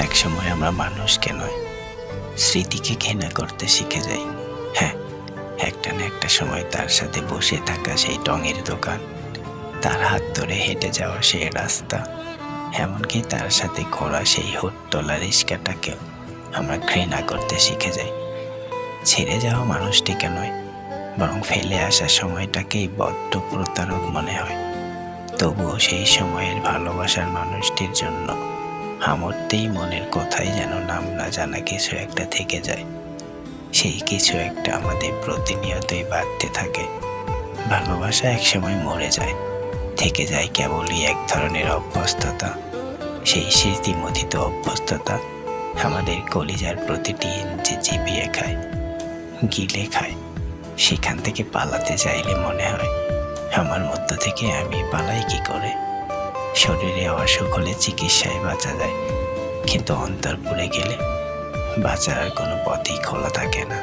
একসময় আমরা মানুষকে নয়, স্মৃতিকে ঘৃণা করতে শিখে যাই। হ্যাঁ, একটা না একটা সময় তার সাথে বসে থাকা সেই টঙের দোকান, তার হাত ধরে হেঁটে যাওয়া সেই রাস্তা, এমনকি তার সাথে ঘোরা সেই হুট্টোলা রিস্কাটাকেও আমরা ঘৃণা করতে শিখে যাই। ছেড়ে যাওয়া মানুষটিকে নয়, বরং ফেলে আসা সময়টাকেই বড্ড প্রতারক মনে হয়। তবুও সেই সময়ের ভালোবাসার মানুষটির জন্য হামড়তেই মনের কোথায় যেন নাম না জানা কিছু একটা থেকে যায়। সেই কিছু একটা আমাদের প্রতিনিয়তই বাড়তে থাকে। ভালোবাসা একসময় মরে যায়, থেকে যায় কেবলই এক ধরনের অভ্যস্ততা। সেই স্মৃতিমথিত অভ্যস্ততা আমাদের কলিজার প্রতিটি ইঞ্চি চিবিয়ে খায়, গিলে খায়। সেখান থেকে পালাতে চাইলে মনে হয়, আমার মধ্য থেকে আমি পালাই কি করে? শরীরে অসুখ হলে চিকিৎসায় বাঁচা যায়, কিন্তু অন্তর পুড়ে গেলে বাঁচার আর কোনো পথই খোলা থাকে না।